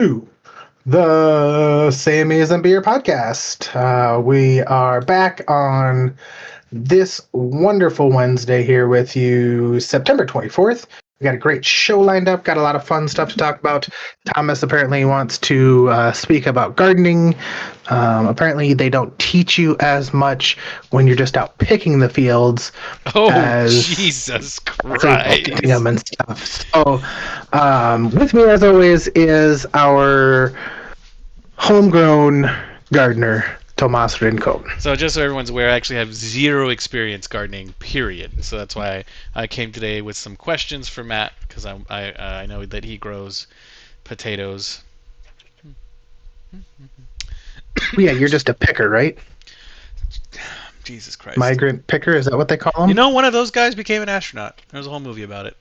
to the Sammy's and Beer podcast. We are back on this wonderful Wednesday here with you, September 24th. We got a great show lined up, got a lot of fun stuff to talk about. Thomas apparently wants to speak about gardening. Apparently, they don't teach you as much when you're just out picking the fields Oh, as Jesus planting them Christ. and stuff. So, with me as always is our homegrown gardener, Tomas Rincon. So just so everyone's aware, I actually have zero experience gardening, period. So that's why I came today with some questions for Matt, because I know that he grows potatoes. Yeah, you're just a picker, right? Jesus Christ. Migrant picker, is that what they call them? You know, one of those guys became an astronaut. There's a whole movie about it.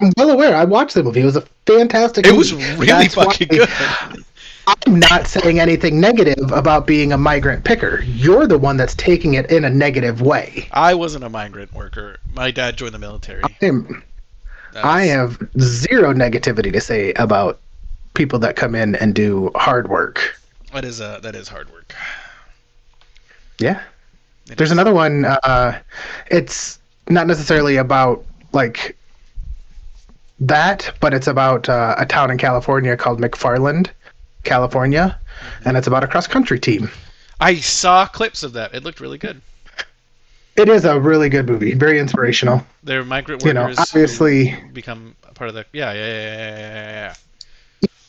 I'm well aware. I watched the movie. It was a fantastic It movie. was really fucking good. I'm not saying anything negative about being a migrant picker. You're the one that's taking it in a negative way. I wasn't a migrant worker. My dad joined the military. I have zero negativity to say about people that come in and do hard work. That is hard work. Yeah. There's another one. It's not necessarily about like that, but it's about a town in California called McFarland, California, and it's about a cross-country team. I saw clips of that. It looked really good. It is a really good movie, very inspirational. They're migrant workers obviously who become part of the yeah.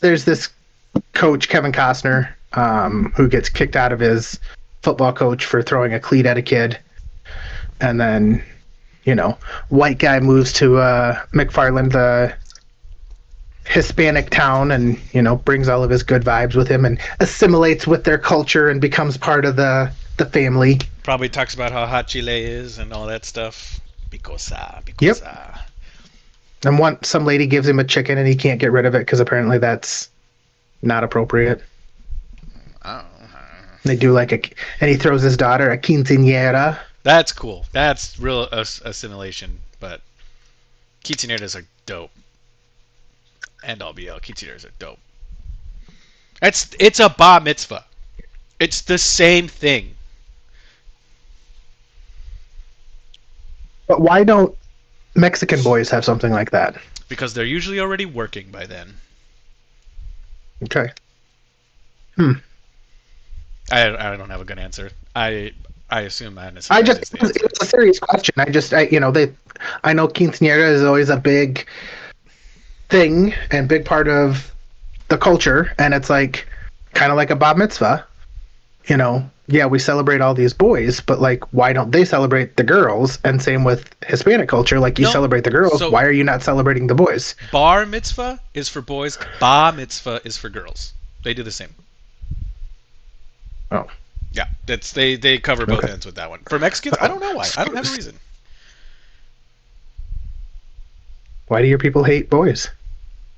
There's this coach, Kevin Costner, who gets kicked out of his football coach for throwing a cleat at a kid, and then white guy moves to McFarland, the Hispanic town, and brings all of his good vibes with him and assimilates with their culture and becomes part of the family. Probably talks about how hot Chile is and all that stuff. Picosa. Yep. And some lady gives him a chicken and he can't get rid of it because apparently that's not appropriate. Oh. They do and he throws his daughter a quinceañera. That's cool. That's real assimilation. But quinceañeras are dope. And all BL quinceañeras are dope. It's a bar mitzvah. It's the same thing. But why don't Mexican boys have something like that? Because they're usually already working by then. Okay. I don't have a good answer. I assume madness. It was a serious question. I know quinceañera is always a big thing and big part of the culture, and it's like kind of like a bar mitzvah. Yeah, we celebrate all these boys, but why don't they celebrate the girls? And same with Hispanic culture, you celebrate the girls. So why are you not celebrating the boys? Bar mitzvah is for boys. Bar mitzvah is for girls. They do the same. Oh. Yeah, they cover both ends with that one. For Mexicans, I don't know why. I don't have a reason. Why do your people hate boys?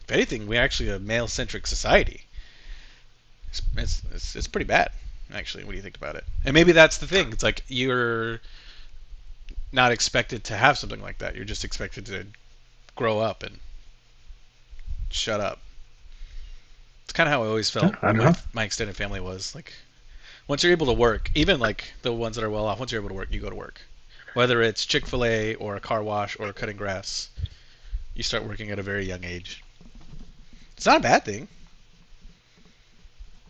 If anything, we're actually a male-centric society. It's pretty bad, actually, when you think about it. And maybe that's the thing. It's like you're not expected to have something like that. You're just expected to grow up and shut up. It's kind of how I always felt my extended family was. Once you're able to work, even the ones that are well off, once you're able to work, you go to work. Whether it's Chick-fil-A or a car wash or cutting grass, you start working at a very young age. It's not a bad thing.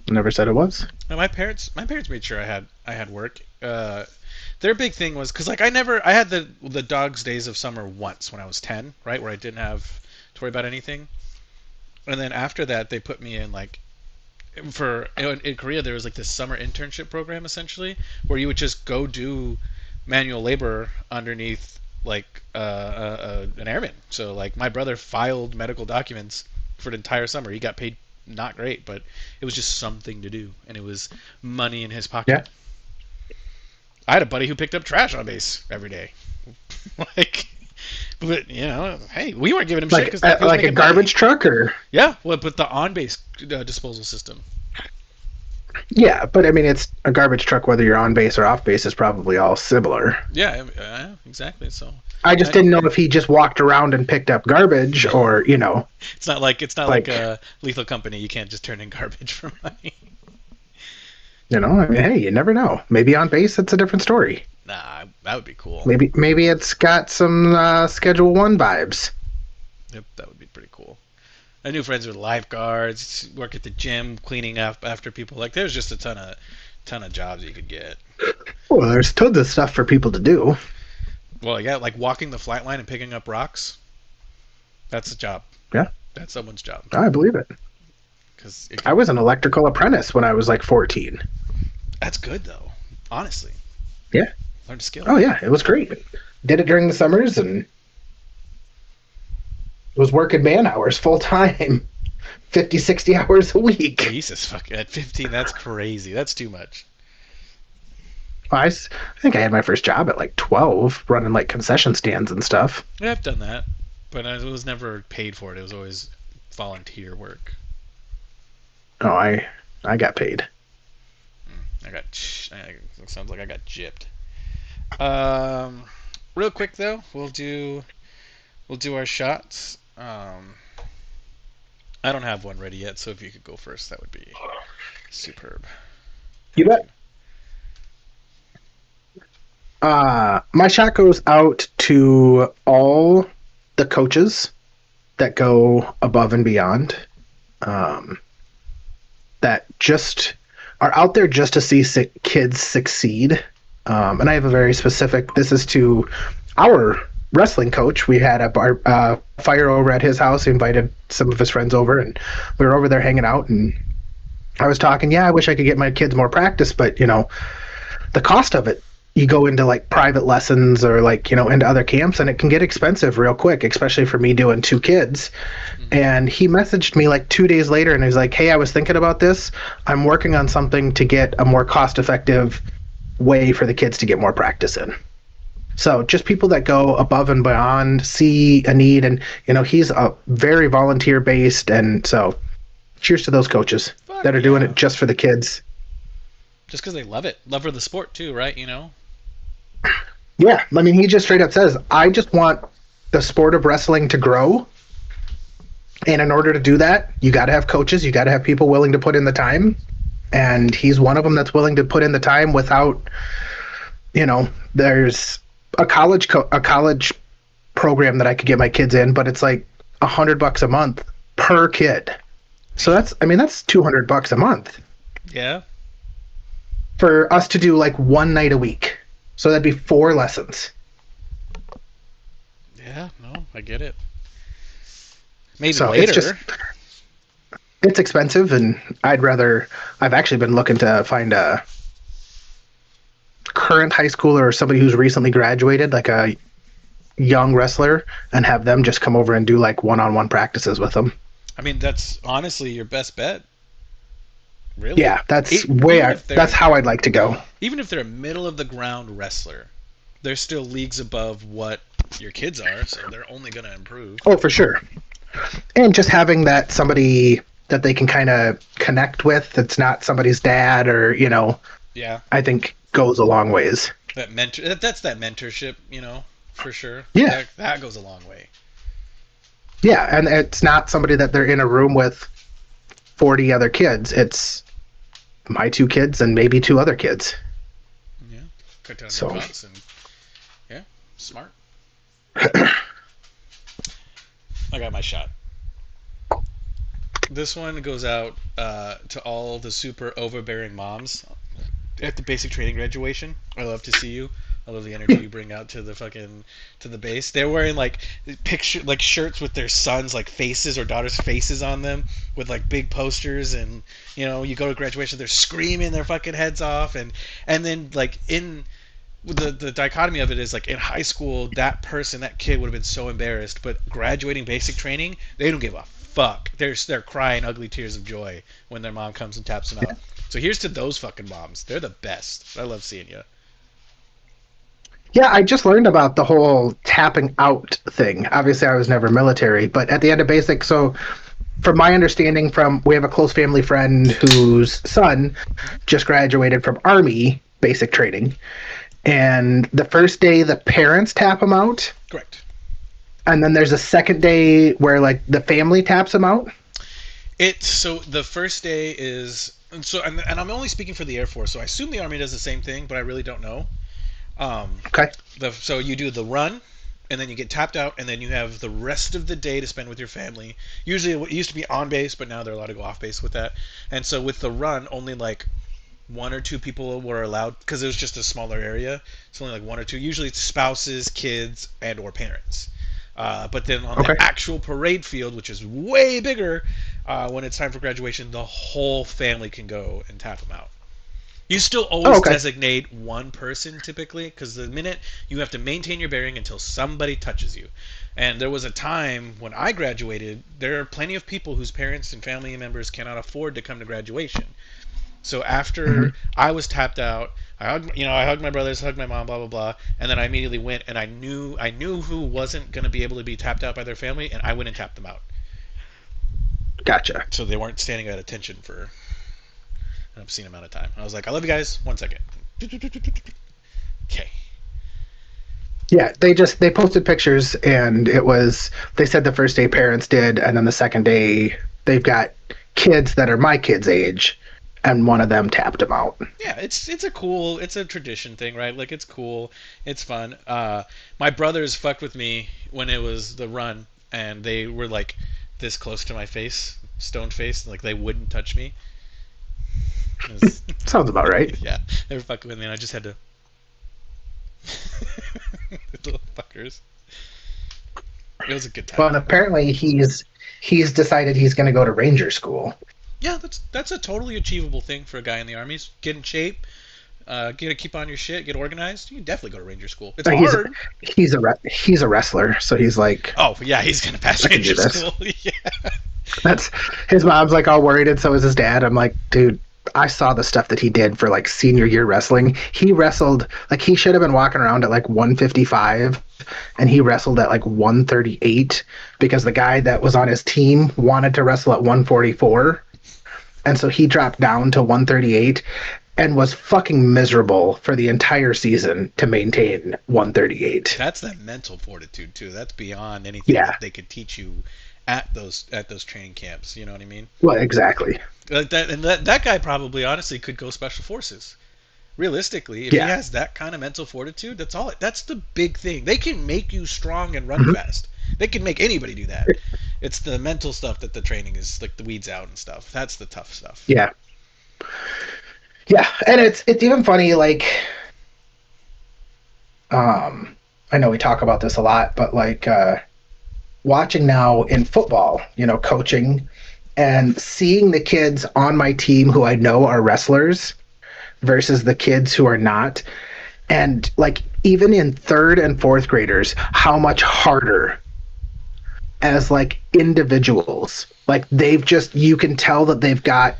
Never said it was. No, my parents made sure I had work. Their big thing was because I had the dog's days of summer once when I was 10, right, where I didn't have to worry about anything. And then after that, they put me in in Korea there was this summer internship program essentially where you would just go do manual labor underneath an airman. So my brother filed medical documents for the entire summer. He got paid not great, but it was just something to do, and it was money in his pocket. Yeah. I had a buddy who picked up trash on base every day. But hey, we weren't giving him shit because a garbage truck or yeah, well, but the on base disposal system. Yeah, but I mean, it's a garbage truck. Whether you're on base or off base is probably all similar. Yeah, exactly. So I just I, didn't know if he just walked around and picked up garbage, or it's not like like a Lethal Company. You can't just turn in garbage for money. I mean, hey, you never know. Maybe on base it's a different story. Nah, that would be cool. Maybe it's got some Schedule One vibes. Yep, that would be pretty cool. I knew friends with lifeguards, work at the gym, cleaning up after people. Like, there's just a ton of jobs you could get. Well, there's tons of stuff for people to do. Well, yeah, like walking the flat line and picking up rocks. That's a job. Yeah, That's someone's job. I believe it. Because I was an electrical apprentice when I was like 14. that's good though. Honestly, Yeah. learn a skill. Oh yeah, it was great. Did it during the summers and was working man hours full time, 50, 60 hours a week. Jesus, fuck. At 15, that's crazy. That's too much. I think I had my first job at like 12, running like concession stands and stuff. Yeah, I've done that, but I was never paid for it. It was always volunteer work. Oh, I got paid. It sounds like I got gypped. Real quick though, we'll do our shots. I don't have one ready yet, so if you could go first, that would be superb. You bet. My shot goes out to all the coaches that go above and beyond, that just are out there just to see kids succeed. And I have a very specific. This is to our wrestling coach. We had a fire over at his house. He invited some of his friends over, and we were over there hanging out. And I was talking. Yeah, I wish I could get my kids more practice, but the cost of it. You go into like private lessons or like into other camps, and it can get expensive real quick, especially for me doing two kids. And he messaged me like 2 days later, and he's like, hey, I was thinking about this. I'm working on something to get a more cost effective way for the kids to get more practice in. So just people that go above and beyond, see a need, and he's a very volunteer based, and so cheers to those coaches that are doing it just for the kids. Just because they love it, love for the sport too, right? Yeah, I mean, he just straight up says, I just want the sport of wrestling to grow. And in order to do that, you got to have coaches, you got to have people willing to put in the time. And he's one of them that's willing to put in the time without, there's a college program that I could get my kids in, but it's like $100 a month per kid. So that's $200 a month. Yeah. For us to do like one night a week. So that'd be 4 lessons. Yeah, no, I get it. Maybe so later. It's expensive, and I've actually been looking to find a current high schooler or somebody who's recently graduated, like a young wrestler, and have them just come over and do like one-on-one practices with them. I mean, that's honestly your best bet. Really? Yeah, that's how I'd like to go. Even if they're a middle of the ground wrestler, they're still leagues above what your kids are, so they're only going to improve. Oh, for sure. And just having that somebody that they can kind of connect with that's not somebody's dad or, yeah, I think goes a long ways. That's that mentorship, for sure. Yeah. That goes a long way. Yeah, and it's not somebody that they're in a room with 40 other kids. It's my 2 kids and maybe 2 other kids. Yeah. Cut down your costs and yeah, smart. I got my shot. This one goes out to all the super overbearing moms at the basic training graduation. I love to see you. I love the energy you bring out to the base. They're wearing like shirts with their sons' like faces or daughters' faces on them, with like big posters, and you go to graduation, they're screaming their fucking heads off, and then like in the dichotomy of it is like in high school that kid would have been so embarrassed, but graduating basic training, they don't give a fuck. They're crying ugly tears of joy when their mom comes and taps them out. So here's to those fucking moms. They're the best. I love seeing you. Yeah, I just learned about the whole tapping out thing. Obviously, I was never military, but at the end of basic, so from my understanding, we have a close family friend whose son just graduated from Army basic training, and the first day the parents tap him out, Correct. and then there's a second day where like the family taps him out. So the first day is and I'm only speaking for the Air Force, so I assume the Army does the same thing, but I really don't know. Okay. So you do the run, and then you get tapped out, and then you have the rest of the day to spend with your family. Usually it used to be on base, but now they're allowed to go off base with that. And so with the run, only like one or two people were allowed because it was just a smaller area. It's only like one or two. Usually it's spouses, kids, and or parents. But then on Okay. the actual parade field, which is way bigger, when it's time for graduation, the whole family can go and tap them out. You still always Okay. designate one person typically, because the minute you have to maintain your bearing until somebody touches you. And there was a time when I graduated, there are plenty of people whose parents and family members cannot afford to come to graduation. So Mm-hmm. after I was tapped out, I hugged my brothers, hugged my mom, blah blah blah, and then I immediately went and I knew who wasn't going to be able to be tapped out by their family, and I went and tapped them out, Gotcha. so they weren't standing at attention for an obscene amount of time. I was like, I love you guys. 1 second. Okay. Yeah, they posted pictures, and they said the first day parents did, and then the second day they've got kids that are my kids' age, and one of them tapped him out. Yeah, it's a tradition thing, right? Like it's cool, it's fun. My brothers fucked with me when it was the run, and they were like this close to my face, stone faced, like they wouldn't touch me. It was, Sounds about right. yeah, they were fucking with me, and I just had to. Little fuckers. It was a good Well, time. and apparently he's decided he's going to go to Ranger School. Yeah, that's a totally achievable thing for a guy in the army. Get in shape, get to keep on your shit, get organized. You can definitely go to Ranger School. It's He's hard. he's a wrestler, so he's like, Oh yeah, he's gonna pass I can do Ranger this. School. Yeah. That's his mom's like all worried, and so is his dad. I'm like, dude, I saw the stuff that he did for like senior year wrestling. He wrestled like he should have been walking around at like 155, and he wrestled at like 138 because the guy that was on his team wanted to wrestle at 144, and so he dropped down to 138 and was fucking miserable for the entire season to maintain 138. That's that mental fortitude too. That's beyond anything Yeah, that they could teach you at those training camps. You know what I mean? well, exactly. Like that, and that guy probably honestly could go special forces. Realistically, if he Yeah. has that kind of mental fortitude, that's all. That's the big thing. They can make you strong and run Mhm. fast. They can make anybody do that. It's the mental stuff that the training is like the weeds out and stuff. That's the tough stuff. Yeah. Yeah, and it's even funny like I know we talk about this a lot, but like watching now in football, coaching and seeing the kids on my team who I know are wrestlers versus the kids who are not. And like even in third and fourth graders, how much harder as like individuals. Like you can tell that they've got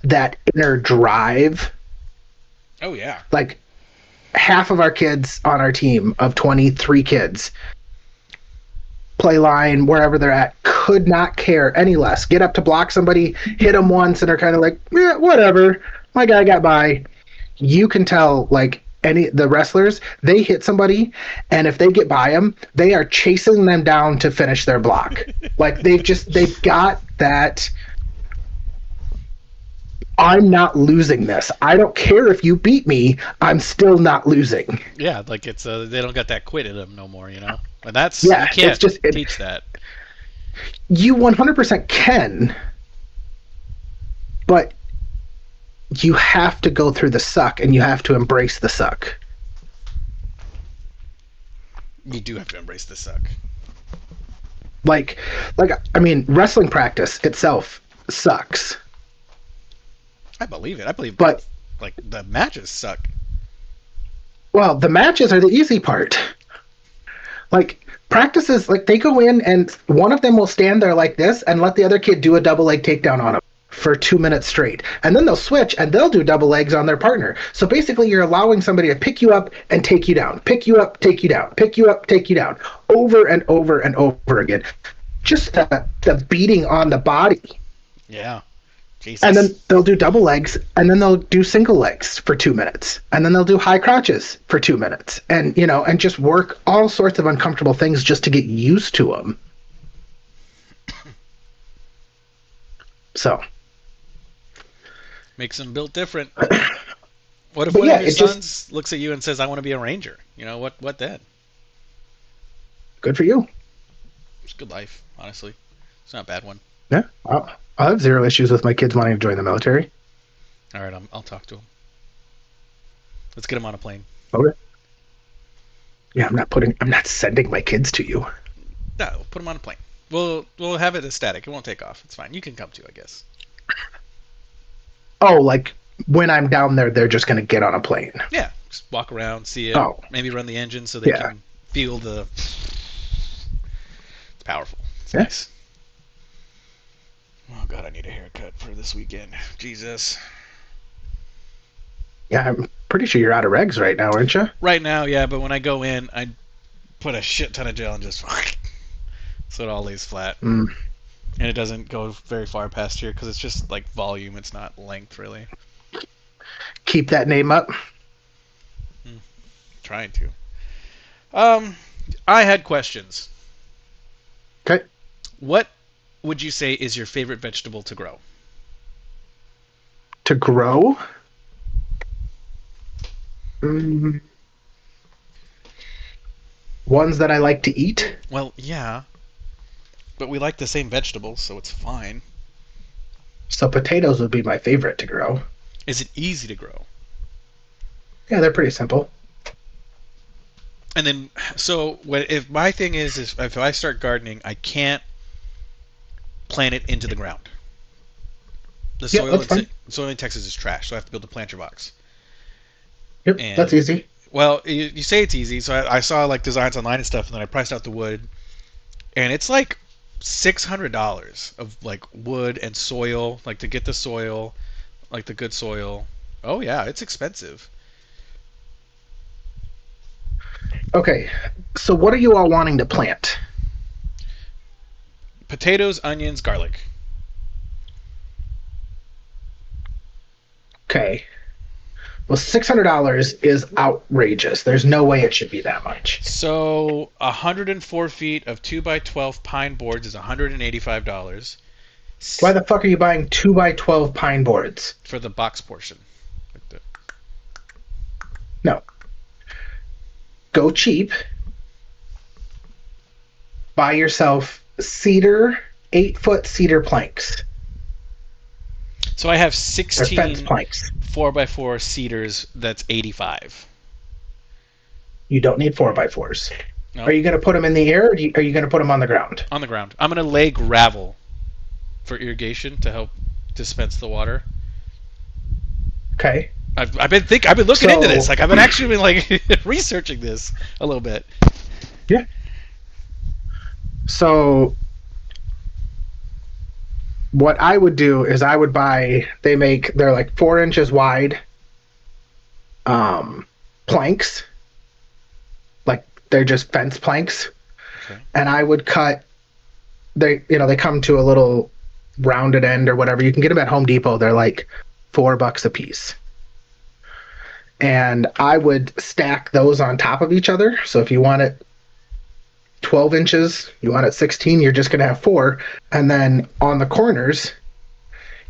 that inner drive. Oh yeah. Like half of our kids on our team of 23 kids play line wherever they're at could not care any less. Get up to block somebody, hit them once, and they're kind of like, yeah, whatever. My guy got by. You can tell, like the wrestlers, they hit somebody, and if they get by them, they are chasing them down to finish their block. Like they've got that. I'm not losing this. I don't care if you beat me. I'm still not losing. Yeah, like it's they don't got that quit in them no more, you know. And that's you Yeah, can't it's just teach that. you 100% can, but you have to go through the suck and you have to embrace the suck. You do have to embrace the suck. Like I mean, wrestling practice itself sucks. I believe it. I believe, But like the matches suck. well, the matches are the easy part. Like practices, like they go in and one of them will stand there like this and let the other kid do a double leg takedown on him for 2 minutes straight. And then they'll switch and they'll do double legs on their partner. So basically you're allowing somebody to pick you up and take you down, pick you up, take you down, pick you up, take you down over and over and over again. just the beating on the body. Yeah. And then Jesus. they'll do double legs, and then they'll do single legs for 2 minutes, and then they'll do high crotches for 2 minutes, and and just work all sorts of uncomfortable things just to get used to them. So Makes them built different. What if but one yeah, of your it just sons looks at you and says, "I want to be a ranger"? What then? good for you. It's a good life, honestly. It's not a bad one. Yeah, I'll have zero issues with my kids wanting to join the military. All right, I'll talk to him. Let's get him on a plane. Okay. Yeah, I'm not sending my kids to you. No, we'll put him on a plane. We'll have it as static. It won't take off. It's fine. You can come too, I guess. Oh, like when I'm down there, they're just going to get on a plane. Yeah, just walk around, see it. Oh. Maybe run the engine so they Yeah. can feel the. It's powerful. It's Yeah. nice. Oh god, I need a haircut for this weekend. Jesus. Yeah, I'm pretty sure you're out of regs right now, aren't you? Right now, yeah, but when I go in, I put a shit ton of gel and just so it all lays flat. Mm. And it doesn't go very far past here because it's just like volume. It's not length really. Keep that name up. Trying to. I had questions. Okay. What would you say is your favorite vegetable to grow? To grow? Mm. Ones that I like to eat? Well, yeah. But we like the same vegetables, so it's fine. So potatoes would be my favorite to grow. Is it easy to grow? Yeah, they're pretty simple. And then, so if my thing is if I start gardening, I can't plant it into the ground. The Yeah, soil, that's fine. soil in Texas is trash, so I have to build a planter box. Yep, And that's easy. Well, you say it's easy, so I saw like designs online and stuff, and then I priced out the wood, and it's like $600 of like wood and soil, like to get the soil, like the good soil. Oh yeah, it's expensive. Okay, so what are you all wanting to plant? Potatoes, onions, garlic. Okay. Well, $600 is outrageous. There's no way it should be that much. So 104 feet of 2x12 pine boards is $185 Why the fuck are you buying 2x12 pine boards? for the box portion. No. Go cheap. Buy yourself cedar, 8-foot cedar planks. So I have Or 16 fence planks. 4x4 cedars. That's 85. You don't need 4x4s. No. Are you going to put them in the air, or are you going to put them on the ground? On the ground. I'm gonna lay gravel for irrigation to help dispense the water. Okay. I've been looking into this. So- Like I've been actually been like researching this a little bit. Yeah. So what I would do is I would buy, they're like 4 inches wide planks. Like they're just fence planks. Okay. And I would cut, they come to a little rounded end or whatever. You can get them at Home Depot. They're like $4 a piece. And I would stack those on top of each other. So if you want it 12 inches, you want it 16, you're just going to have 4. And then on the corners,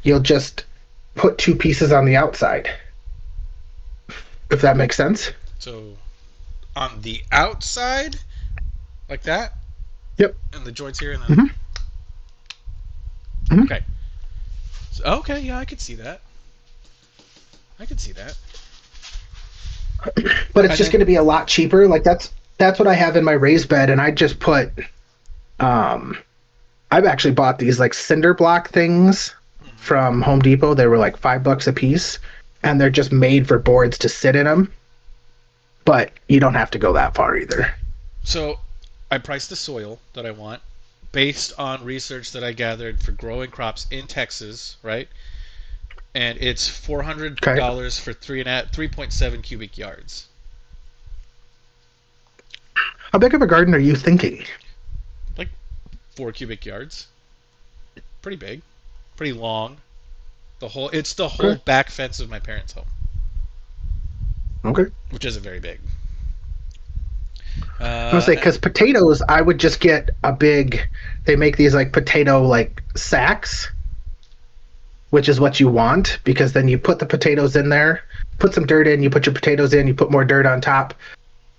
you'll just put 2 pieces on the outside. If that makes sense. So on the outside, like that. Yep. And the joints here, and then. Mhm. Okay. So, okay, yeah, I could see that. I could see that. But it's And just then- going to be a lot cheaper. Like that's what I have in my raised bed, and I just put I've actually bought these like cinder block things from Home Depot. They were like $5 a piece, and they're just made for boards to sit in them. But you don't have to go that far either. So I priced the soil that I want based on research that I gathered for growing crops in Texas, right? And it's $400 for 3.7 cubic yards. How big of a garden are you thinking? 4 cubic yards. Pretty big, pretty long. It's the whole Okay. back fence of my parents' home, Okay. which isn't very big. I was say And because potatoes, I would just get a big. They make these like potato like sacks, which is what you want because then you put the potatoes in there, put some dirt in, you put your potatoes in, you put more dirt on top,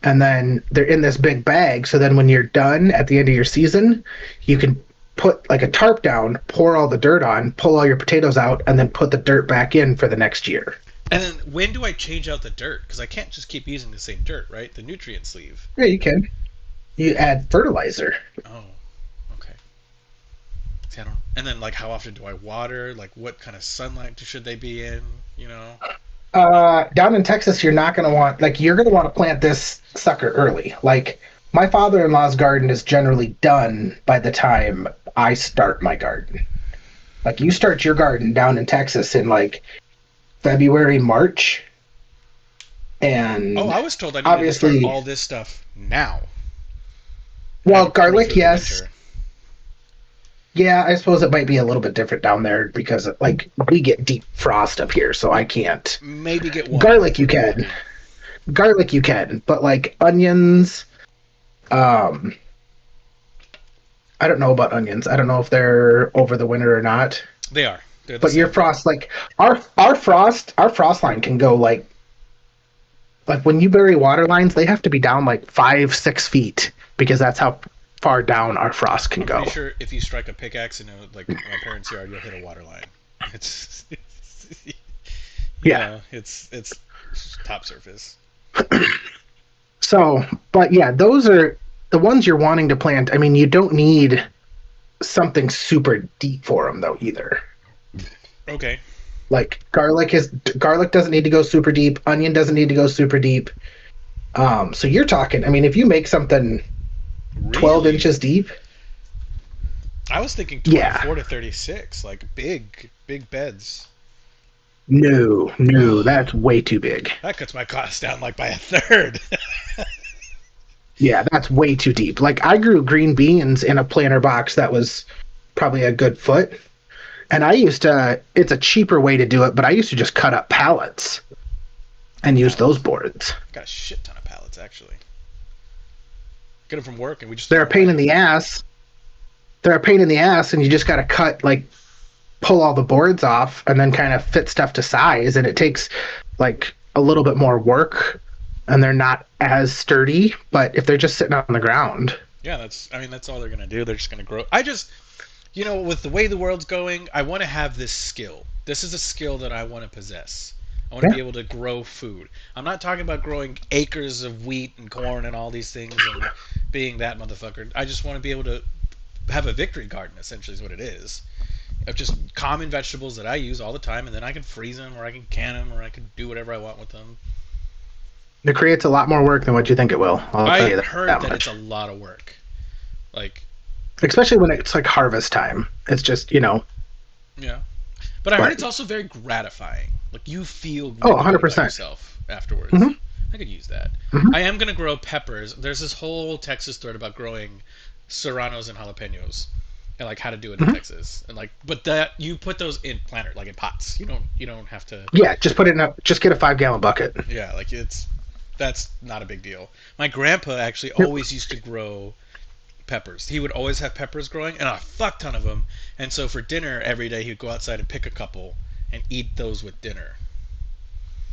and then they're in this big bag. So then when you're done at the end of your season, you can put like a tarp down, pour all the dirt on, pull all your potatoes out, and then put the dirt back in for the next year. and then when do I change out the dirt? Because I can't just keep using the same dirt, right? The nutrient sleeve. Yeah, you can. You add fertilizer. Oh, okay. See, I don't. And then like, how often do I water? Like, what kind of sunlight should they be in? You know. Down in Texas, you're not going to want, like, you're going to want to plant this sucker early. Like, my father in law's garden is generally done by the time I start my garden. Like, you start your garden down in Texas in like February, March. And Oh, I was told I needed to start obviously, all this stuff now. well, Have it grow garlic, through the yes. winter. Yeah, I suppose it might be a little bit different down there because, like, we get deep frost up here, so I can't. Maybe get one. Garlic, you If I'm can. lucky. Garlic, you can. But, like, onions, um, I don't know about onions. I don't know if they're over the winter or not. They are. They're the But your same. frost, like our frost line can go like when you bury water lines, they have to be down like 5-6 feet because that's how far down our frost can I'm go. pretty sure if you strike a pickaxe in like my parents' yard, you'll hit a water line. It's Yeah. it's top surface. So, but yeah, those are the ones you're wanting to plant. I mean, you don't need something super deep for them though either. Okay. Like garlic doesn't need to go super deep. Onion doesn't need to go super deep. So you're talking. I mean, if you make something 12 Really? inches deep, I was thinking yeah, 24 to 36, like big beds. no, that's way too big. That cuts my cost down like by a third. Yeah, that's way too deep. Like I grew green beans in a planter box that was probably a good foot, and I used to. It's a cheaper way to do it, but I used to just cut up pallets and use those boards. Got a shit ton of pallets actually. Get them from work and we just They're throw a them pain away. in the ass. They're a pain in the ass, and you just got to cut like pull all the boards off and then kind of fit stuff to size, and it takes like a little bit more work, and they're not as sturdy. But if they're just sitting on the ground, Yeah, that's all they're gonna do. They're just gonna grow. With the way the world's going, I want to have this skill. This is a skill that I want to possess. I want to yeah, be able to grow food. I'm not talking about growing acres of wheat and corn and all these things and being that motherfucker. I just want to be able to have a victory garden, essentially, is what it is. Of just common vegetables that I use all the time, and then I can freeze them, or I can can them, or I can do whatever I want with them. it creates a lot more work than what you think it will. I'll I tell you heard that that it's much. a lot of work. Like, Especially when it's like harvest time. It's just yeah. But I heard but it's also very gratifying. Like you feel oh, really good about 100%. yourself afterwards. Hmm. I could use that. Hmm. I am gonna grow peppers. There's this whole Texas thread about growing serranos and jalapenos, and like how to do it in Hmm. Texas. And like, but that you put those in planter, like in pots. You don't have to. Yeah, just put it in just get a 5 gallon bucket. Yeah, like that's not a big deal. My grandpa actually Yep. always used to grow peppers. He would always have peppers growing, and a fuck ton of them. And so for dinner every day, he'd go outside and pick a couple and eat those with dinner.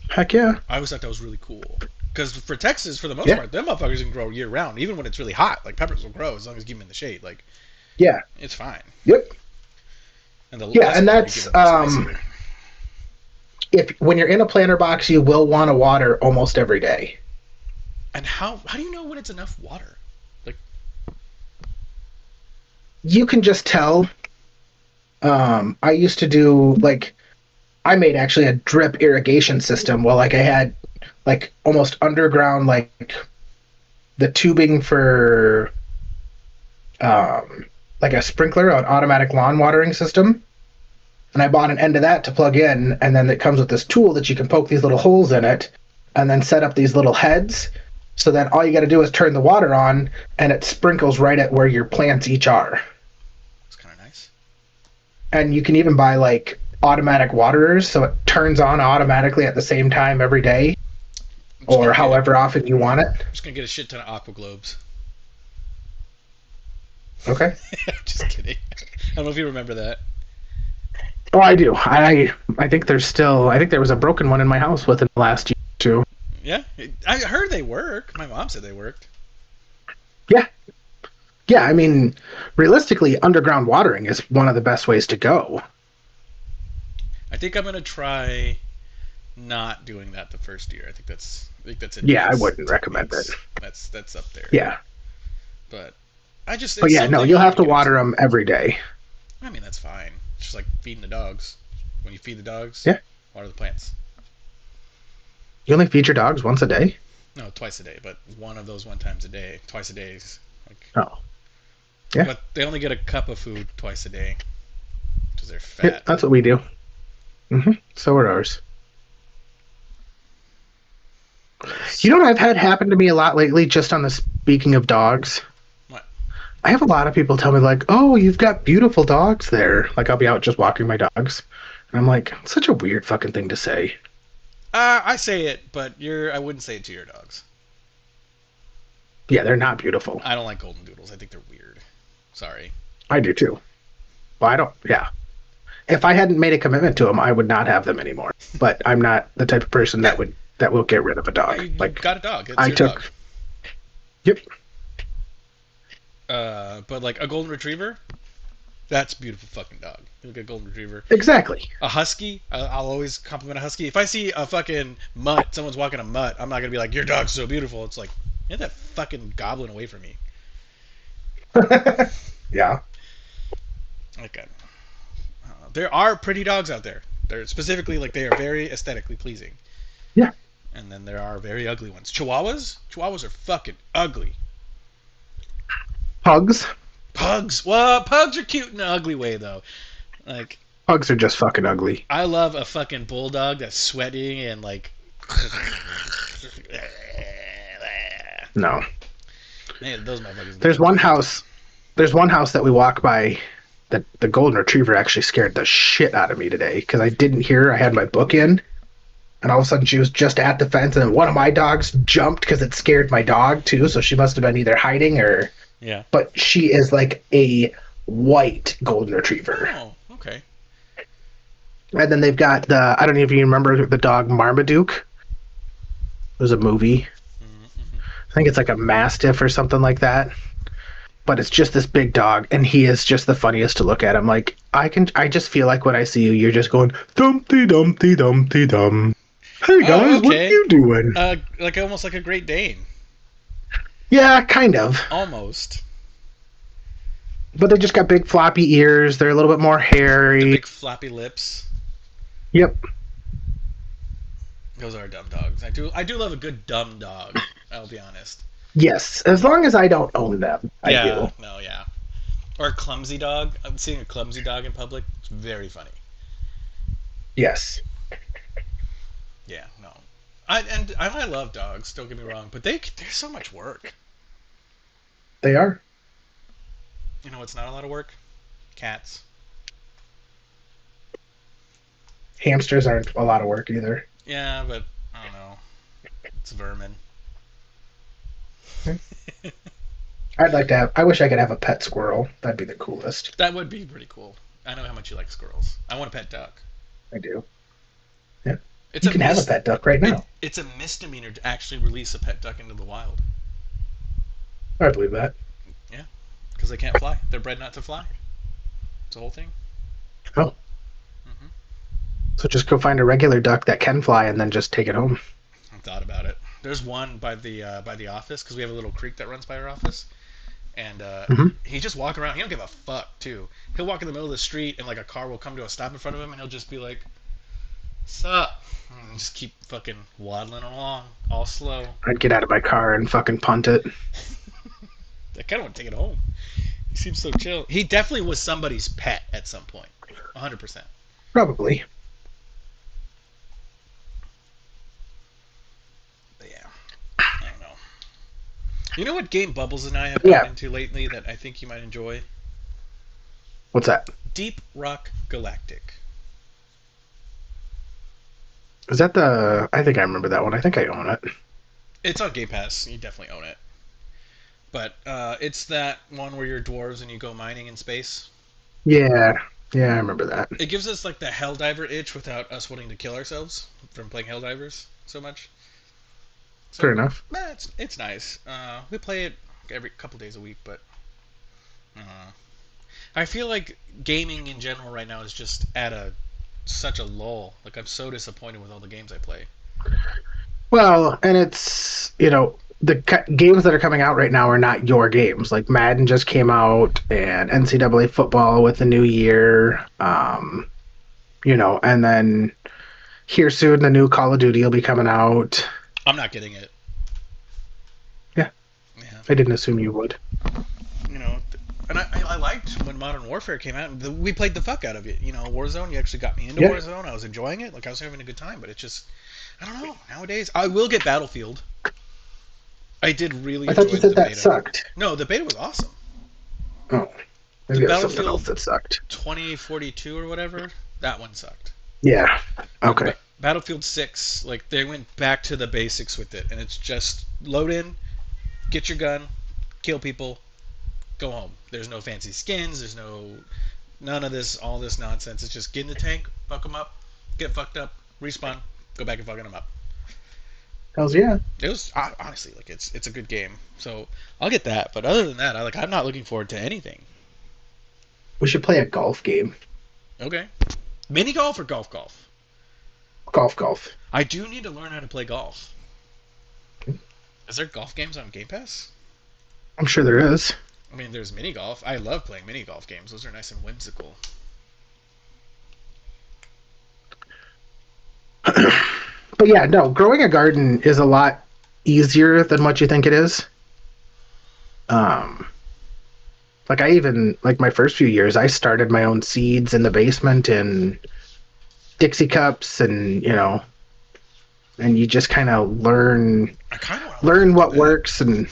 Heck yeah. I always thought that was really cool. Because for Texas, for the most Yeah. part, them motherfuckers can grow year round, even when it's really hot. Like peppers will grow as long as you keep them in the shade. Like Yeah. it's fine. Yep. And the Yeah, less and water you that's give them, the spicier. if when you're in a planter box, you will want to water almost every day. And how do you know when it's enough water? Like You can just tell. I used to do like I made actually a drip irrigation system. Well, like I had like almost underground like the tubing for like a sprinkler, an automatic lawn watering system. And I bought an end of that to plug in, and then it comes with this tool that you can poke these little holes in it, and then set up these little heads. So then all you got to do is turn the water on, and it sprinkles right at where your plants each are. And you can even buy like automatic waterers, so it turns on automatically at the same time every day, I'm just or gonna get however often you want it. a shit ton of aqua globes. Okay. Just kidding. I don't know if you remember that. Oh, I do. I think there's still. I think there was a broken one in my house within the last year or two. Yeah, I heard they work. My mom said they worked. Yeah. Yeah, I mean, realistically, underground watering is one of the best ways to go. I think I'm gonna try not doing that the first year. I think that's Yeah, I advanced wouldn't recommend it. techniques. That's up there. Yeah. But I just But it's yeah, no, something you'll you have to get into. water them every day. I mean that's fine. It's just like feeding the dogs. When you feed the dogs, Yeah. water the plants. You only feed your dogs once a day? No, twice a day, but one of those one times a day. Twice a day is like. Oh. Yeah. But they only get a cup of food twice a day because they're Yeah, fat. that's what we do. So are ours. You know what I've had happen to me a lot lately, just on the speaking of dogs? What? I have a lot of people tell me, like, oh, you've got beautiful dogs there. Like, I'll be out just walking my dogs. And I'm like, such a weird fucking thing to say. I say it, but I wouldn't say it to your dogs. Yeah, they're not beautiful. I don't like golden doodles. I think they're weird. Sorry. I do too. Well, I don't, yeah. If I hadn't made a commitment to them, I would not have them anymore. But I'm not the type of person that will get rid of a dog. You Like, got a dog. It's I your took. dog. Yep. But like a golden retriever, that's a beautiful fucking dog. You look at a golden retriever. Exactly. A husky, I'll always compliment a husky. If I see a fucking mutt, someone's walking a mutt, I'm not gonna be like, your dog's so beautiful. It's like, get that fucking goblin away from me. Yeah. Okay. There are pretty dogs out there. They're specifically like they are very aesthetically pleasing. Yeah. And then there are very ugly ones. Chihuahuas are fucking ugly. Pugs. Pugs. Well, pugs are cute in an ugly way though. Like Pugs are just fucking ugly. I love a fucking bulldog that's sweating and like. No. Man, those motherfuckers. There's one house that we walk by that the golden retriever actually scared the shit out of me today because I didn't hear her. I had my book in, and all of a sudden she was just at the fence, and then one of my dogs jumped because it scared my dog too. So she must have been either hiding or. Yeah. But she is like a white golden retriever. Oh, okay. And then they've got I don't know if you remember the dog Marmaduke. It was a movie. Mm-hmm. I think it's like a Mastiff or something like that. But it's just this big dog, and he is just the funniest to look at. I'm like, I just feel like when I see you, you're just going, Dumpty Dumpty Dumpty Dum. Hey guys, okay. what are you doing? Like almost like a Great Dane. Yeah, kind of. Almost. But they just got big floppy ears. They're a little bit more hairy. The big floppy lips. Yep. Those are dumb dogs. I do love a good dumb dog. I'll be honest. Yes, as long as I don't own them, I do. No, yeah. Or a clumsy dog. I'm seeing a clumsy dog in public. It's very funny. Yes. Yeah, no. I love dogs. Don't get me wrong, but they're so much work. They are. You know what's not a lot of work? Cats. Hamsters aren't a lot of work either. Yeah, but I don't know. It's vermin. I wish I could have a pet squirrel. That'd be the coolest. That would be pretty cool. I know how much you like squirrels. I want a pet duck. I do. Yeah. It's You can have a pet duck right now. It's a misdemeanor to actually release a pet duck into the wild. I believe that. Yeah, because they can't fly. They're bred not to fly. It's the whole thing. Oh. Mm-hmm. So just go find a regular duck that can fly and then just take it home. I thought about it. There's one by the office because we have a little creek that runs by our office, and he just walk around. He don't give a fuck too. He'll walk in the middle of the street and like a car will come to a stop in front of him and he'll just be like, "Sup?" and just keep fucking waddling along, all slow. I'd get out of my car and fucking punt it. I kind of want to take it home. He seems so chill. He definitely was somebody's pet at some point. 100%. Probably. But yeah. I don't know. You know what game Bubbles and I have gotten into lately that I think you might enjoy? What's that? Deep Rock Galactic. Is that the? I think I remember that one. I think I own it. It's on Game Pass. You definitely own it. But it's that one where you're dwarves and you go mining in space. Yeah, yeah, I remember that. It gives us like the Helldiver itch without us wanting to kill ourselves from playing Helldivers so much. Fair So, enough. it's nice. We play it every couple days a week, but uh, I feel like gaming in general right now is just at such a lull. Like I'm so disappointed with all the games I play. Well, and it's the games that are coming out right now are not your games. Like Madden just came out, and NCAA football with the new year. And then here soon the new Call of Duty will be coming out. I'm not getting it. Yeah, Yeah. I didn't assume you would. You know, and I liked when Modern Warfare came out. We played the fuck out of it. You know, Warzone. You actually got me into Warzone. I was enjoying it. Like I was having a good time. But it just, I don't know. Nowadays, I will get Battlefield. I did really. I thought enjoy you said the that beta. sucked. No, the beta was awesome. Oh, The maybe it was something Battlefield else that sucked. 2042 or whatever. That one sucked. Yeah. Okay. Battlefield 6, like they went back to the basics with it, and it's just load in, get your gun, kill people, go home. There's no fancy skins. There's none of this, all this nonsense. It's just get in the tank, fuck them up, get fucked up, respawn, go back and fucking them up. Hells yeah. It was honestly like it's a good game, so I'll get that. But other than that, I'm not looking forward to anything. We should play a golf game. Okay, mini golf or golf? Golf. I do need to learn how to play golf. Is there golf games on Game Pass? I'm sure there is. I mean, there's mini golf. I love playing mini golf games. Those are nice and whimsical. But yeah, no, growing a garden is a lot easier than what you think it is. Like my first few years, I started my own seeds in the basement in Dixie cups, and and you just kind of learn what works, and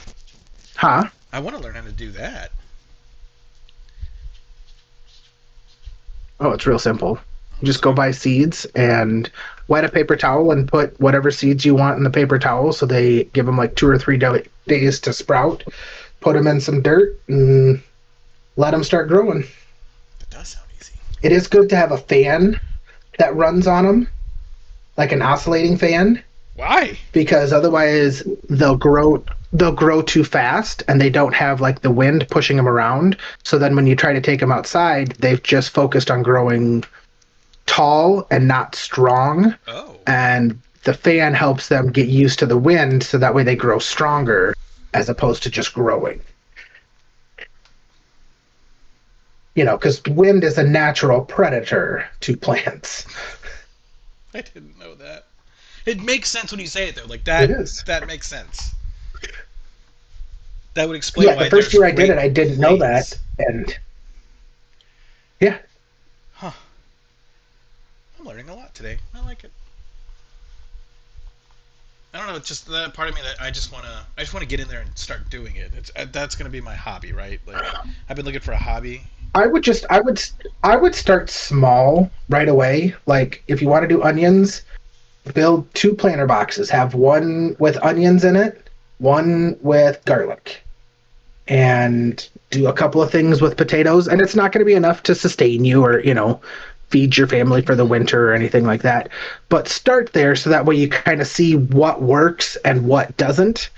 I want to learn how to do that. Oh, it's real simple. You just go buy seeds and wet a paper towel and put whatever seeds you want in the paper towel, so they give them like 2 or 3 days to sprout. Put them in some dirt and let them start growing. That does sound easy. It is good to have a fan that runs on them, like an oscillating fan. Why? Because otherwise they'll grow too fast, and they don't have like the wind pushing them around. So then when you try to take them outside, they've just focused on growing tall and not strong. Oh. And the fan helps them get used to the wind, so that way they grow stronger as opposed to just growing. Because wind is a natural predator to plants. I didn't know that. It makes sense when you say it, though. Like that. It is. That makes sense. That would explain why. Yeah, the first year I did it, I didn't know lanes. that, and yeah. Huh. I'm learning a lot today. I like it. I don't know. It's just that part of me that I just want to get in there and start doing it. That's gonna be my hobby, right? Like I've been looking for a hobby. I would start small right away. Like if you want to do onions, build 2 planter boxes. Have one with onions in it, one with garlic, and do a couple of things with potatoes. And it's not going to be enough to sustain you or feed your family for the winter or anything like that. But start there, so that way you kind of see what works and what doesn't,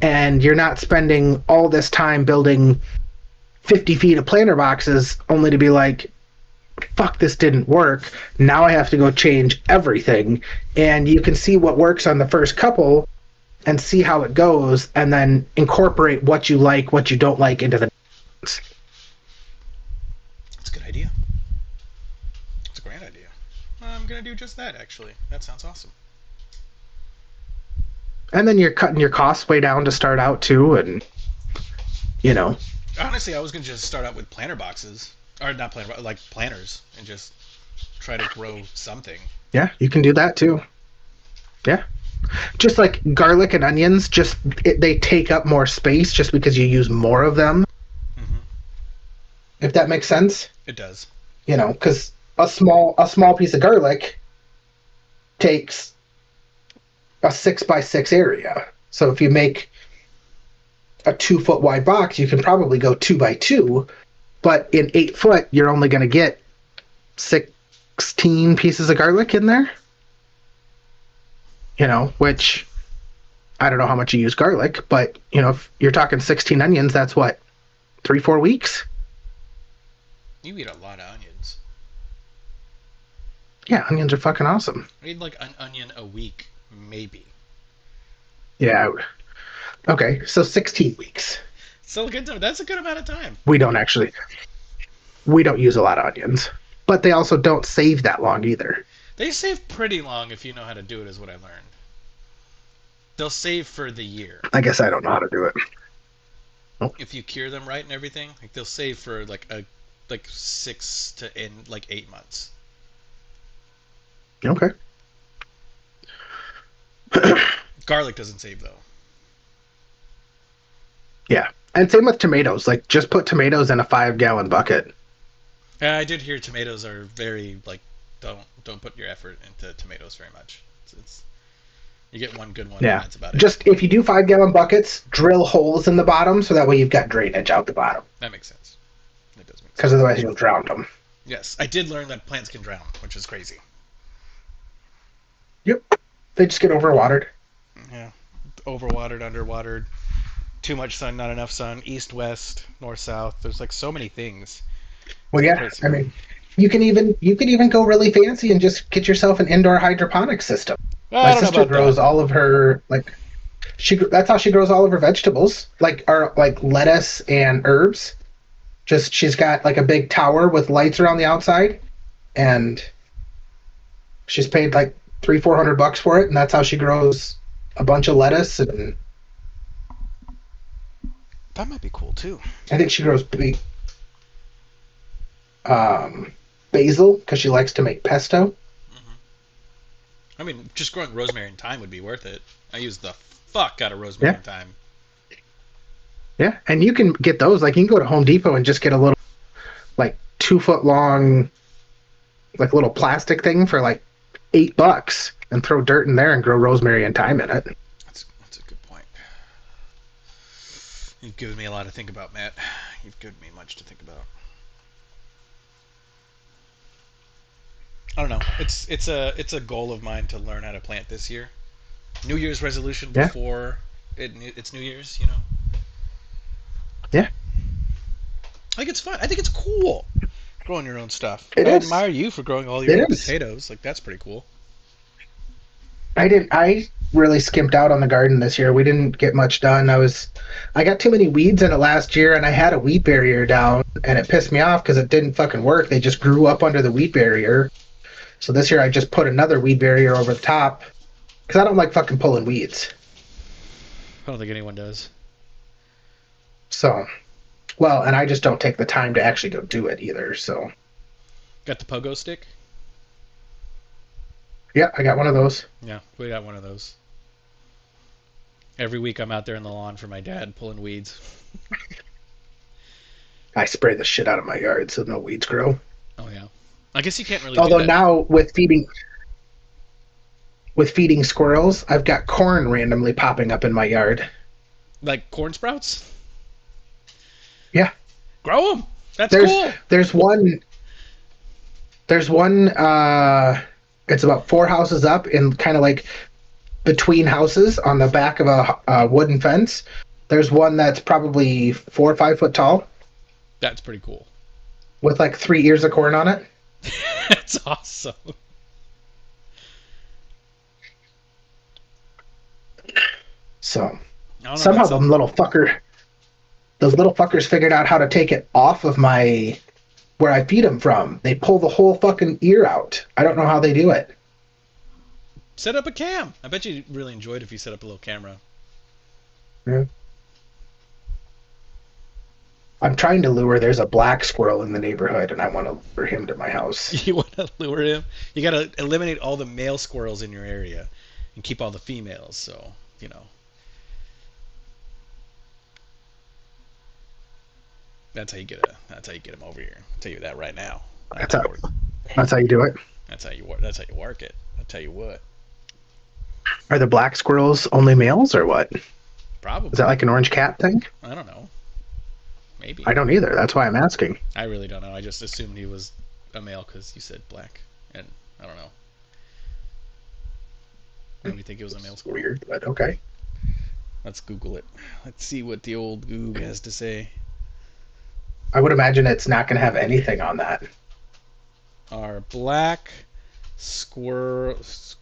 and you're not spending all this time building 50 feet of planter boxes only to be like, fuck, this didn't work. Now I have to go change everything. And you can see what works on the first couple and see how it goes, and then incorporate what you like, what you don't like into the. That's a good idea. It's a great idea. I'm gonna do just that, actually. That sounds awesome. And then you're cutting your costs way down to start out too, and Honestly, I was gonna just start out with planter boxes, or not planter, like planters, and just try to grow something. Yeah, you can do that too. Yeah, just like garlic and onions, they take up more space just because you use more of them. Mm-hmm. If that makes sense. It does. Because a small piece of garlic takes a 6 by 6 area. So if you make a 2 foot wide box, you can probably go 2 by 2. But in 8 foot, you're only going to get 16 pieces of garlic in there. Which I don't know how much you use garlic, but if you're talking 16 onions, that's what, 3-4 weeks. You eat a lot of onions. Yeah, onions are fucking awesome. I eat like an onion a week, maybe. Yeah. Okay, so 16 weeks. So that's a good amount of time. We don't use a lot of onions, but they also don't save that long either. They save pretty long if you know how to do it, is what I learned. They'll save for the year. I guess I don't know how to do it. If you cure them right and everything, like they'll save for like 6 to 8 months. Okay. Garlic doesn't save though. Yeah, and same with tomatoes. Like, just put tomatoes in a 5-gallon bucket. And I did hear tomatoes are very don't put your effort into tomatoes very much. It's you get one good one, Yeah, and that's about it. just if you do 5-gallon buckets, drill holes in the bottom so that way you've got drainage out the bottom. That makes sense. That does make sense. Because otherwise you'll drown them. Yes, I did learn that plants can drown, which is crazy. Yep, they just get overwatered. Yeah, overwatered, underwatered, too much sun, not enough sun, east, west, north, south. There's like so many things. Well, yeah, I mean, you can even go really fancy and just get yourself an indoor hydroponic system. Well, My sister grows all of her that's how she grows all of her vegetables, like lettuce and herbs. Just she's got like a big tower with lights around the outside, and she's paid like $300-400 for it, and that's how she grows a bunch of lettuce. And that might be cool too. I think she grows basil because she likes to make pesto. I mean, just growing rosemary and thyme would be worth it. I use the fuck out of rosemary and thyme. Yeah, and you can get those. Like, you can go to Home Depot and just get a little, like, 2-foot long, like, little plastic thing for like $8 and throw dirt in there and grow rosemary and thyme in it. That's a good point. You've given me a lot to think about, Matt. You've given me much to think about. I don't know. It's a goal of mine to learn how to plant this year. New Year's resolution before it's New Year's, Yeah. I think it's fun. I think it's cool growing your own stuff. I admire you for growing all your own potatoes. Like, that's pretty cool. I really skimped out on the garden this year. We didn't get much done. I got too many weeds in it last year, and I had a weed barrier down, and it pissed me off because it didn't fucking work. They just grew up under the weed barrier. So this year I just put another weed barrier over the top because I don't like fucking pulling weeds. I don't think anyone does. So, well, and I just don't take the time to actually go do it either. So, got the pogo stick? Yeah, I got one of those. Yeah, we got one of those. Every week I'm out there in the lawn for my dad pulling weeds. I spray the shit out of my yard so no weeds grow. Oh yeah. I guess you can't really. Although now with feeding squirrels, I've got corn randomly popping up in my yard. Like corn sprouts? Yeah. Grow them. That's cool. There's one. It's about 4 houses up, in kind of like between houses on the back of a wooden fence. There's one that's probably 4 or 5 foot tall. That's pretty cool. With like 3 ears of corn on it. That's awesome. So somehow those little fuckers figured out how to take it off of where I feed them from. They pull the whole fucking ear out. I don't know how they do it. Set up a cam. I bet you'd really enjoy it if you set up a little camera. Yeah. I'm trying to lure. There's a black squirrel in the neighborhood, and I want to lure him to my house. You want to lure him? You got to eliminate all the male squirrels in your area and keep all the females. So, that's how you get him over here. I'll tell you that right now. I That's know. how. That's how you do it. That's how you work. That's how you work it. I'll tell you what. Are the black squirrels only males or what? Is that Probably. like an orange cat thing? I don't know. Maybe. I don't either. That's why I'm asking. I really don't know. I just assumed he was a male because you said black, and I don't know. Why do you think it was a male It's squirrel? weird, but okay. Let's Google it. Let's see what the old Goog has to say. I would imagine it's not going to have anything on that. Are black squirrels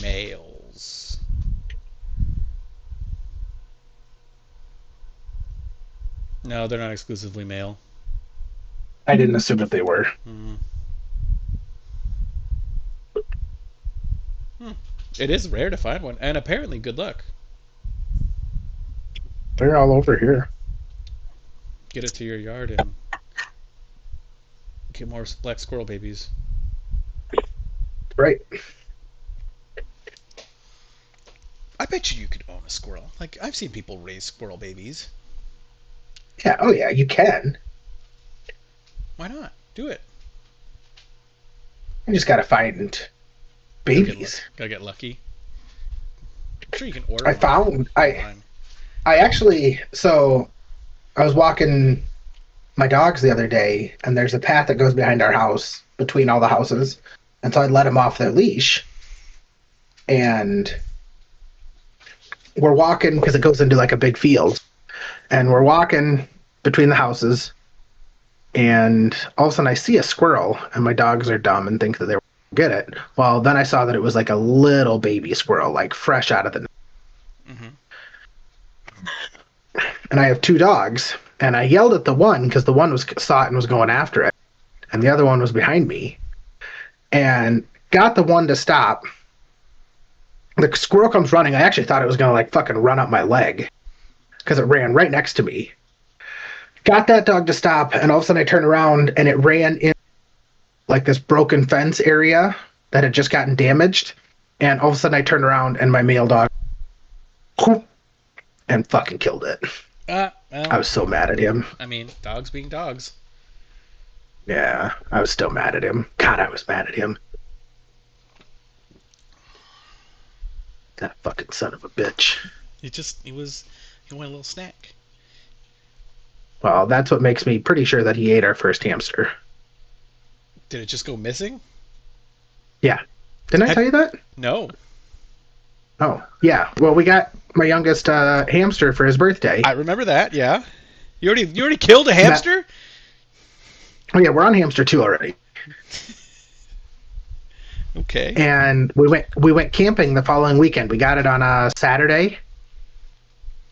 males? No, they're not exclusively male. I didn't assume that they were. Hmm. It is rare to find one, and apparently good luck. They're all over here. Get it to your yard and get more black squirrel babies. Right. I bet you could own a squirrel. Like, I've seen people raise squirrel babies. Yeah. Oh, yeah. You can. Why not? Do it. You just got to find babies. Gotta get lucky. I'm sure you can order I one found. online. I actually. So I was walking my dogs the other day, and there's a path that goes behind our house between all the houses, and so I let them off their leash, and we're walking because it goes into like a big field, and we're walking between the houses, and all of a sudden I see a squirrel, and my dogs are dumb and think that they will get it. Well, then I saw that it was like a little baby squirrel, like fresh out of the. Mm-hmm. And I have two dogs, and I yelled at the one because the one saw it and was going after it, and the other one was behind me, and got the one to stop. The squirrel comes running. I actually thought it was gonna like fucking run up my leg because it ran right next to me. Got that dog to stop, and all of a sudden I turned around and it ran in like this broken fence area that had just gotten damaged. And all of a sudden I turned around and my male dog and fucking killed it. Well, I was so mad at him. I mean, dogs being dogs. Yeah, I was still mad at him. God, I was mad at him. That fucking son of a bitch. He wanted a little snack. Well, that's what makes me pretty sure that he ate our first hamster. Did it just go missing? Yeah. Didn't I tell you that? No. Oh, yeah. Well, we got my youngest hamster for his birthday. I remember that, yeah. You already killed a hamster? Oh, yeah, we're on hamster 2 already. Okay. And we went camping the following weekend. We got it on a Saturday.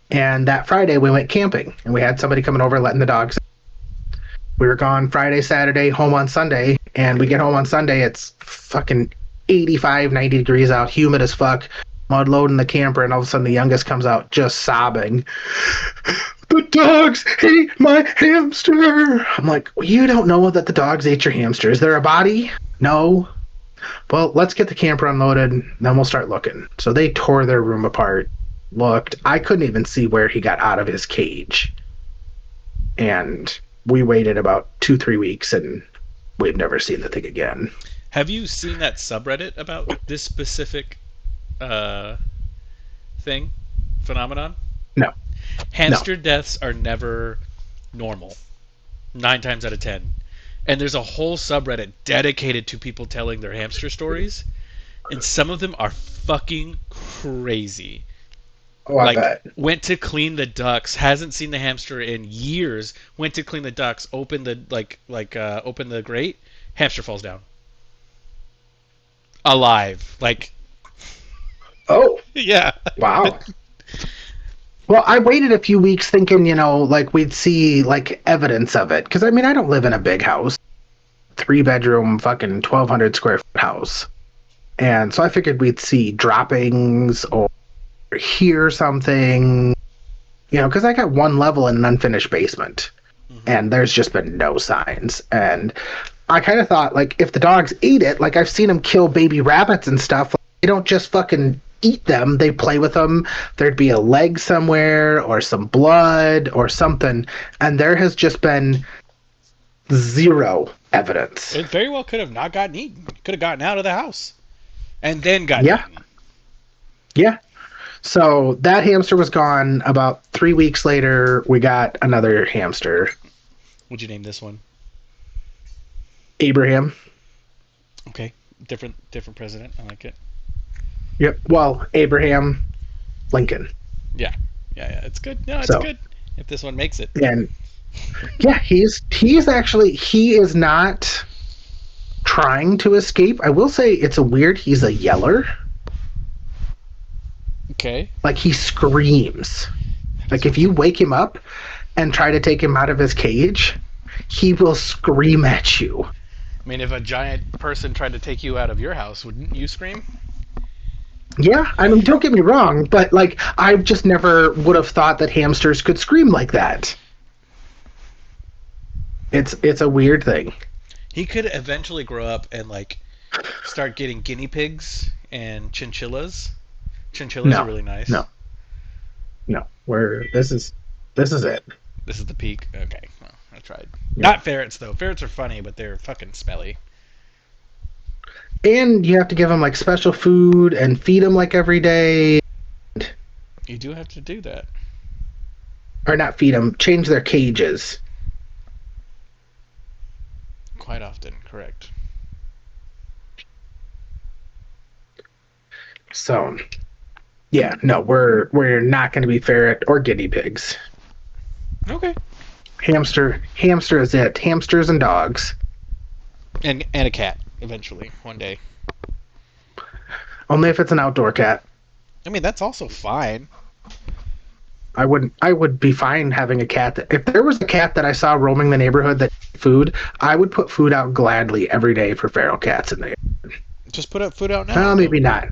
And that Friday we went camping, and we had somebody coming over letting the dogs. We were gone Friday, Saturday, home on Sunday, and we get home on Sunday, it's fucking 85, 90 degrees out, humid as fuck, mud loading the camper, and all of a sudden the youngest comes out just sobbing. The dogs ate my hamster. I'm like, well, you don't know that the dogs ate your hamster. Is there a body? No. Well, let's get the camper unloaded, then we'll start looking. So they tore their room apart. Looked. I couldn't even see where he got out of his cage. And we waited about 2-3 weeks, and we've never seen the thing again. Have you seen that subreddit about this specific phenomenon? No. Hamster deaths are never normal. 9 times out of 10. And there's a whole subreddit dedicated to people telling their hamster stories, and some of them are fucking crazy. Oh, I bet. Went to clean the ducts, hasn't seen the hamster in years, went to clean the ducts, open the open the grate, hamster falls down. Alive. Like Oh. Yeah. Wow. Well, I waited a few weeks thinking, like we'd see like evidence of it. Because I mean, I don't live in a big house, 3-bedroom, fucking 1,200 square foot house, and so I figured we'd see droppings or hear something, because I got one level in an unfinished basement, and there's just been no signs. And I kind of thought, like, if the dogs ate it, like I've seen them kill baby rabbits and stuff, like, they don't just fucking eat them. They play with them. There'd be a leg somewhere or some blood or something. And there has just been zero evidence. It very well could have not gotten eaten. It could have gotten out of the house and then gotten Yeah. eaten. Yeah. So that hamster was gone. About 3 weeks later, we got another hamster, What'd you name this one? Abraham. Okay, different president. I like it. Yep. Well, Abraham Lincoln. Yeah. It's good. No, it's So- good. If this one makes it. And yeah, he's actually, he is not trying to escape. I will say it's a weird, he's a yeller. Okay. Like he screams. Like if you wake him up and try to take him out of his cage, he will scream at you. I mean, if a giant person tried to take you out of your house, wouldn't you scream? Yeah, I mean, don't get me wrong, but like I just never would have thought that hamsters could scream like that. It's a weird thing. He could eventually grow up and like start getting guinea pigs and chinchillas. Chinchillas No, are really nice. no. This is it. This is the peak. Okay, well, I tried. Yeah. Not ferrets though. Ferrets are funny, but they're fucking smelly. And you have to give them like special food and feed them like every day, You do have to do that. or not feed them, change their cages. Quite often, correct. So, yeah, no, we're not going to be ferret or guinea pigs. Okay. Hamster is it. Hamsters and dogs. And a cat eventually one day. Only if it's an outdoor cat. I mean, that's also fine. I would be fine having a cat that, if there was a cat that I saw roaming the neighborhood that ate food, I would put food out gladly every day for feral cats in there. Just put up food out now. Well, maybe not.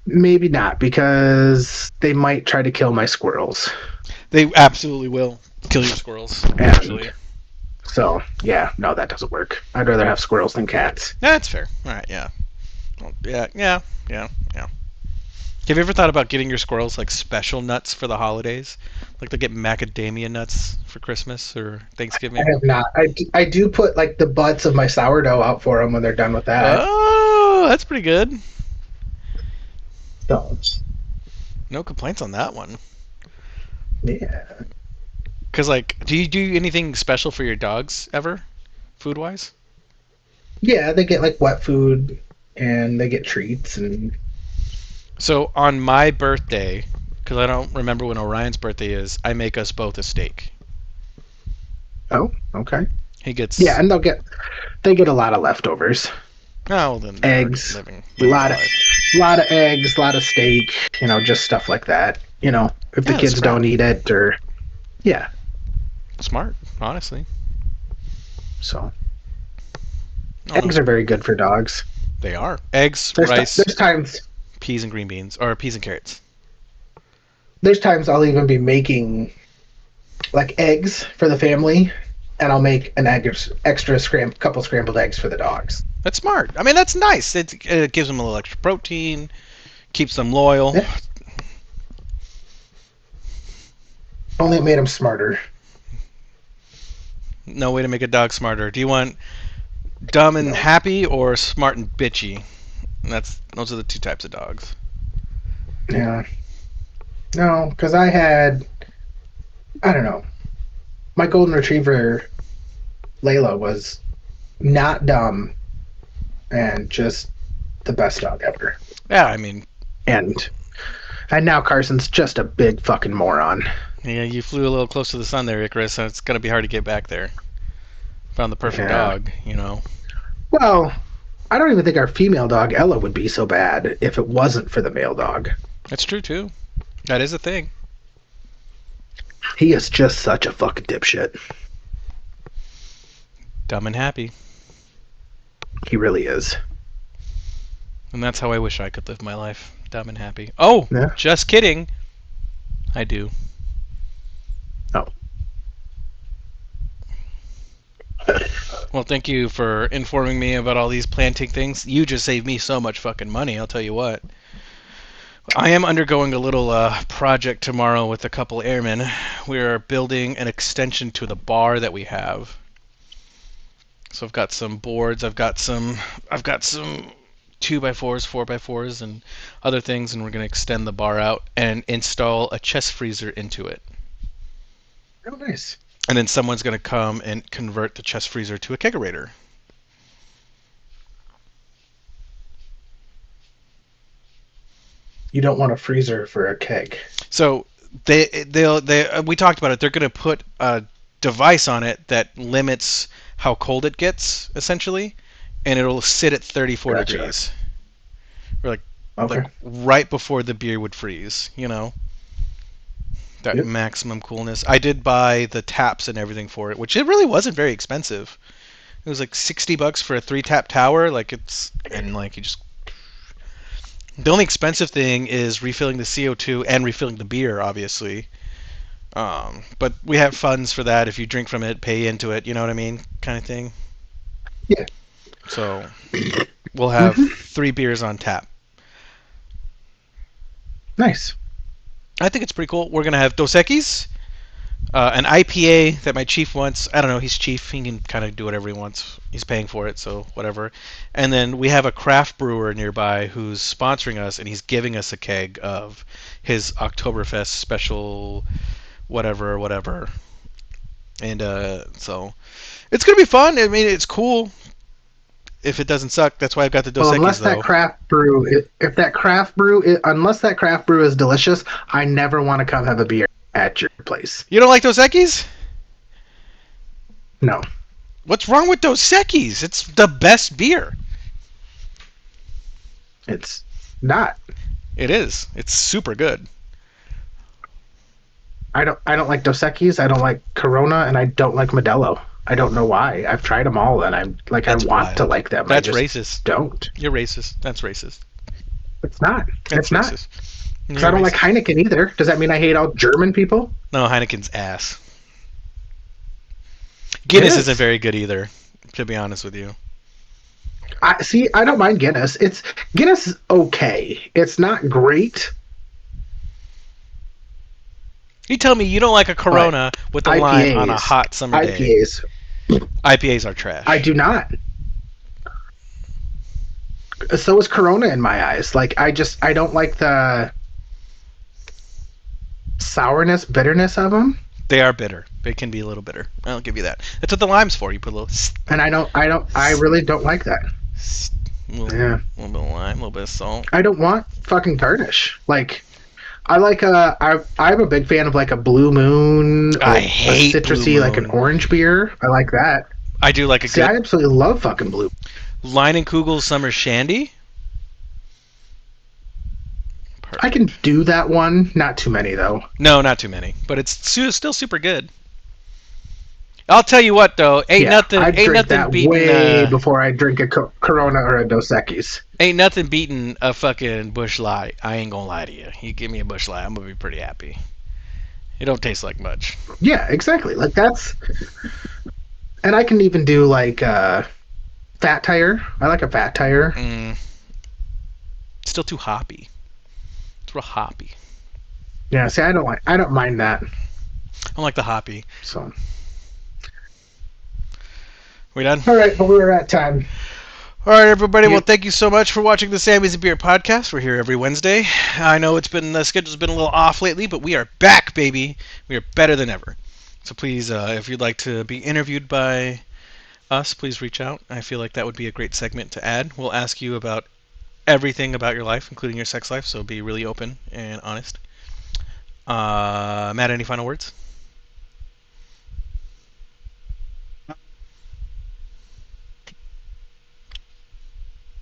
Maybe not, because they might try to kill my squirrels. They absolutely will kill your squirrels. And Actually, so, yeah, no, that doesn't work. I'd rather have squirrels than cats. that's fair. All right, yeah. Well, yeah. Have you ever thought about getting your squirrels like special nuts for the holidays? Like they get macadamia nuts for Christmas or Thanksgiving? I have not. I do put like the butts of my sourdough out for them when they're done with that. Oh, that's pretty good. So, No complaints on that one. yeah. Cause like, do you do anything special for your dogs ever, food wise? Yeah, they get like wet food and they get treats and So on my birthday, because I don't remember when Orion's birthday is, I make us both a steak. oh, okay. He gets Yeah, and they get a lot of leftovers. Oh, well, then they're Eggs. living A lot of life. eggs, a lot of steak, just stuff like that. If the Yeah, that's kids smart. don't eat it or yeah. Smart, honestly. So Oh, eggs are very good for dogs. They are eggs, There's, rice, there's times peas and green beans, or peas and carrots. I'll even be making like eggs for the family, and I'll make an extra couple scrambled eggs for the dogs. That's smart. I mean, that's nice. It gives them a little extra protein, keeps them loyal. Yeah. Only it made them smarter. No way to make a dog smarter. Do you want dumb and happy or smart and bitchy? Those are the two types of dogs. Yeah. No, because I don't know. My golden retriever, Layla, was not dumb and just the best dog ever. Yeah, I mean, And now Carson's just a big fucking moron. yeah, you flew a little close to the sun there, Icarus, so it's gonna be hard to get back there. Found the perfect Yeah. dog. Well, I don't even think our female dog Ella would be so bad if it wasn't for the male dog. That's true too. That is a thing. He is just such a fucking dipshit. Dumb and happy. He really is. And that's how I wish I could live my life. Dumb and happy. Oh, Yeah. just kidding. I do. Oh. Well, thank you for informing me about all these planting things. You just saved me so much fucking money, I'll tell you what. I am undergoing a little project tomorrow with a couple airmen. We are building an extension to the bar that we have. So I've got some boards. I've got some 2x4s, 4x4s, and other things, and we're going to extend the bar out and install a chest freezer into it. Oh, nice. And then someone's going to come and convert the chest freezer to a kegerator. You don't want a freezer for a keg. So we talked about it. They're going to put a device on it that limits how cold it gets, essentially, and it'll sit at 34 Gotcha. degrees. Or Okay. like right before the beer would freeze, that Yep. maximum coolness. I did buy the taps and everything for it, which it really wasn't very expensive. It was like $60 for a 3-tap tower. You just. The only expensive thing is refilling the CO2 and refilling the beer, obviously. But we have funds for that. If you drink from it, pay into it. You know what I mean, kind of thing. Yeah. So we'll have 3 beers on tap. Nice. I think it's pretty cool. We're gonna have Dos Equis, an IPA that my chief wants. I don't know. He's chief. He can kind of do whatever he wants. He's paying for it, so whatever. And then we have a craft brewer nearby who's sponsoring us, and he's giving us a keg of his Oktoberfest special, whatever. And so it's gonna be fun. I mean, it's cool. If it doesn't suck, that's why I've got the Dos Well, Equis, unless that though. craft brew, unless that craft brew is delicious, I never want to come have a beer at your place. You don't like Dos Equis? No. What's wrong with Dos Equis? It's the best beer. It's not. It is. It's super good. I don't like Dos Equis, I don't like Corona, and I don't like Modelo. I don't know why. I've tried them all, and That's I want wild. to like them. That's I just racist. don't. You're racist. That's racist. It's not. That's It's not. racist. Because I don't like Heineken either. Does that mean I hate all German people? No, Heineken's ass. Guinness is. isn't very good either, to be honest with you. I don't mind Guinness. Guinness is okay. It's not great. You tell me you don't like a Corona with a lime on a IPAs. hot summer day. IPAs. IPAs are trash. I do not. So is Corona in my eyes. I don't like the sourness, bitterness of them. They are bitter. They can be a little bitter. I'll give you that. That's what the lime's for. You put a little, And I really don't like that. little, Yeah. little bit of lime, a little bit of salt. I don't want fucking garnish. I'm a big fan of a Blue Moon. Or I hate a citrusy, Blue like an Moon. orange beer. I like that. I do like a See, I good absolutely love fucking Blue. Leinenkugel Summer Shandy. I can do that one. Not too many though. No, not too many, but it's still super good. I'll tell you what, though, I'd ain't drink nothing that beating way before I drink a Corona or a Dos Equis. ain't nothing beating a fucking Busch Light. I ain't gonna lie to you. You give me a Busch Light, I'm gonna be pretty happy. It don't taste like much. Yeah, exactly. That's, and I can even do Fat Tire. I like a Fat Tire. Still too hoppy. It's real hoppy. Yeah, see, I don't mind that. I don't like the hoppy. So, We done? all right, but we were at time. All right, everybody. Well, Yep. thank you so much for watching the Sammy's and Beer podcast. We're here every Wednesday. I know the schedule's been a little off lately, but we are back, baby. We are better than ever. So please, if you'd like to be interviewed by us, please reach out. I feel like that would be a great segment to add. We'll ask you about everything about your life, including your sex life, so be really open and honest. Matt, any final words?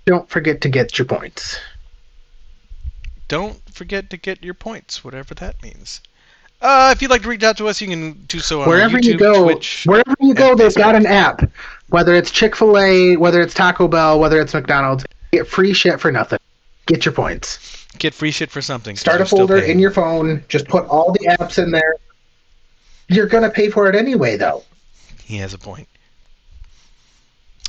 Don't forget to get your points. Don't forget to get your points, whatever that means. If you'd like to reach out to us, you can do so on Wherever YouTube, you go, Twitch. they've Facebook. got an app. Whether it's Chick-fil-A, whether it's Taco Bell, whether it's McDonald's, get free shit for nothing. Get your points. Get free shit for something. 'cause Start you're a still folder paying. in your phone. Just put all the apps in there. You're gonna pay for it anyway, though. He has a point.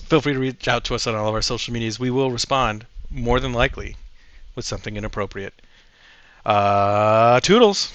Feel free to reach out to us on all of our social medias. We will respond, more than likely, with something inappropriate. Toodles.